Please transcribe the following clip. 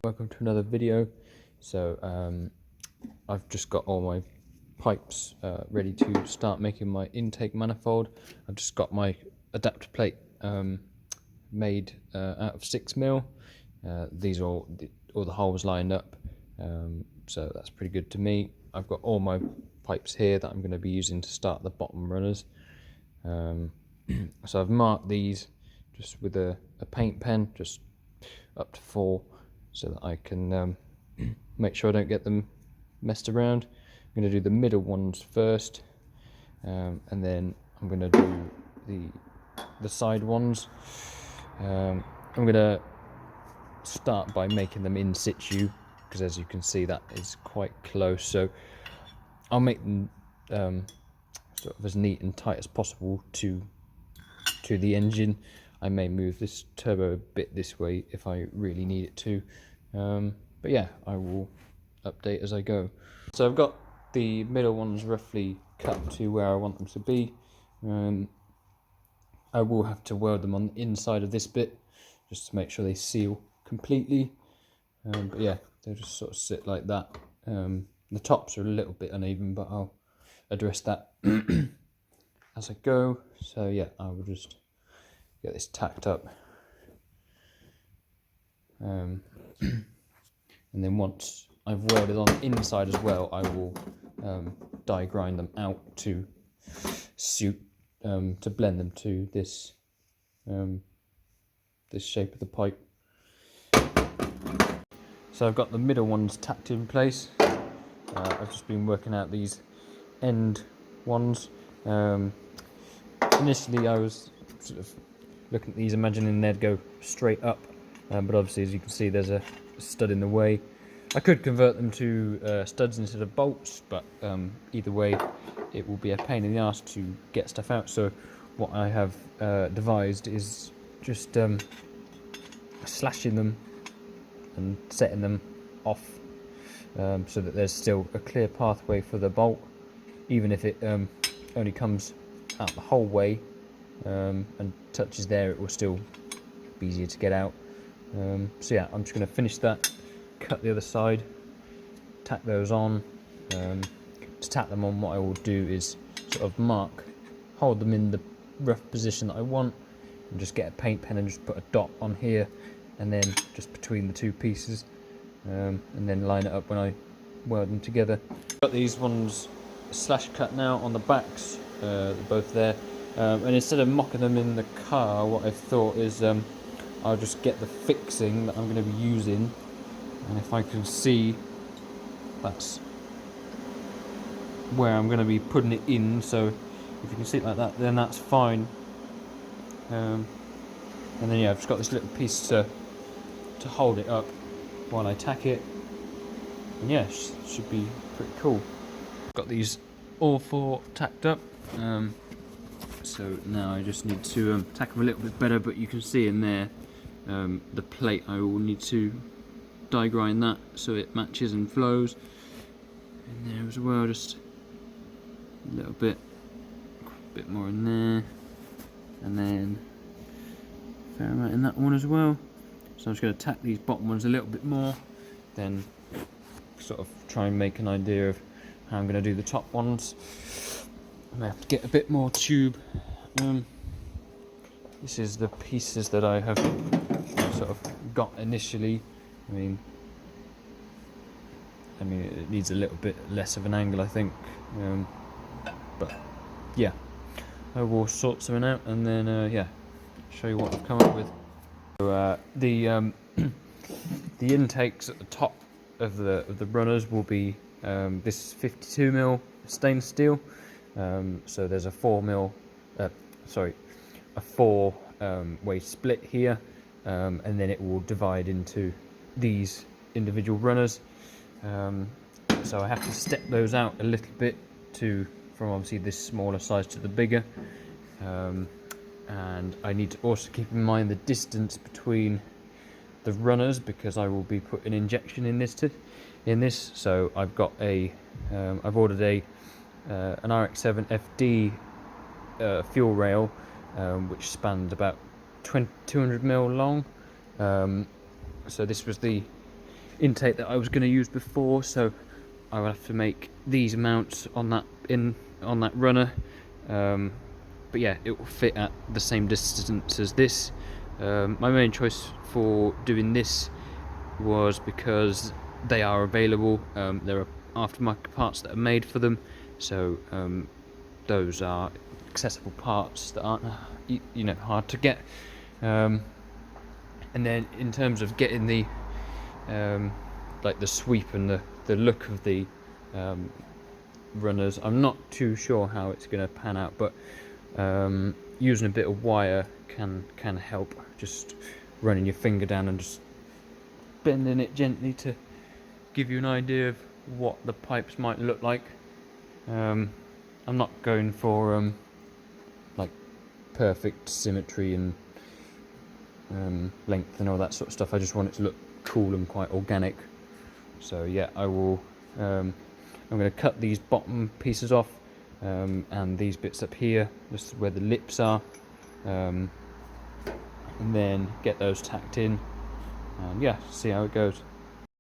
Welcome to another video. So I've just got all my pipes ready to start making my intake manifold. I've just got my adapter plate made out of 6mm. These are all the holes lined up, so that's pretty good to me. I've got all my pipes here that I'm going to be using to start the bottom runners. So I've marked these just with a paint pen, just up to 4, so that I can make sure I don't get them messed around. I'm going to do the middle ones first, and then I'm going to do the side ones. I'm going to start by making them in situ, because as you can see that is quite close, so I'll make them sort of as neat and tight as possible to the engine. I may move this turbo a bit this way if I really need it to, but yeah, I will update as I go. So I've got the middle ones roughly cut to where I want them to be. I will have to weld them on the inside of this bit just to make sure they seal completely, but yeah, they'll just sort of sit like that. The tops are a little bit uneven, but I'll address that as I go. So yeah, I will just get this tacked up, and then once I've welded on the inside as well, I will die grind them out to suit to blend them to this this shape of the pipe. So I've got the middle ones tacked in place. I've just been working out these end ones. Initially I was sort of looking at these, imagining they'd go straight up, but obviously, as you can see, there's a stud in the way. I could convert them to studs instead of bolts, but either way it will be a pain in the arse to get stuff out. So what I have devised is just slashing them and setting them off, so that there's still a clear pathway for the bolt, even if it only comes out the whole way and touches there, it will still be easier to get out. So yeah, I'm just going to finish that, cut the other side, tack those on. To tack them on, what I will do is sort of hold them in the rough position that I want, and just get a paint pen and just put a dot on here, and then just between the two pieces, and then line it up when I weld them together. Got these ones slash cut now on the backs, they're both there, and instead of mocking them in the car, what I've thought is I'll just get the fixing that I'm going to be using, and if I can see, that's where I'm going to be putting it in. So if you can see it like that, then that's fine. And then yeah, I've just got this little piece to hold it up while I tack it, and yeah, should be pretty cool. Got these all 4 tacked up, so now I just need to tack them a little bit better, but you can see in there the plate, I will need to die grind that so it matches and flows in there as well, just a little bit more in there, and then a fair amount in that one as well. So I'm just going to tack these bottom ones a little bit more, then sort of try and make an idea of how I'm going to do the top ones. I may have to get a bit more tube. This is the pieces that I have sort of got initially. I mean it needs a little bit less of an angle, I think, but yeah, I will sort something out, and then yeah, show you what I've come up with. So the intakes at the top of the runners will be this 52mm stainless steel. So there's a 4 way split here, and then it will divide into these individual runners. So I have to step those out a little bit from obviously this smaller size to the bigger, and I need to also keep in mind the distance between the runners, because I will be putting injection in this. So I've got I've ordered an rx7 FD fuel rail, which spanned about 200mm long. So this was the intake that I was going to use before, so I will have to make these mounts on that runner. But yeah, it will fit at the same distance as this. My main choice for doing this was because they are available. There are aftermarket parts that are made for them, so those are accessible parts that aren't hard to get. And then in terms of getting the like the sweep and the look of the runners, I'm not too sure how it's going to pan out, but using a bit of wire can help. Just running your finger down and just bending it gently to give you an idea of what the pipes might look like. I'm not going for like perfect symmetry and length and all that sort of stuff. I just want it to look cool and quite organic. So yeah, I will. I'm going to cut these bottom pieces off and these bits up here, just where the lips are, and then get those tacked in, and yeah, see how it goes.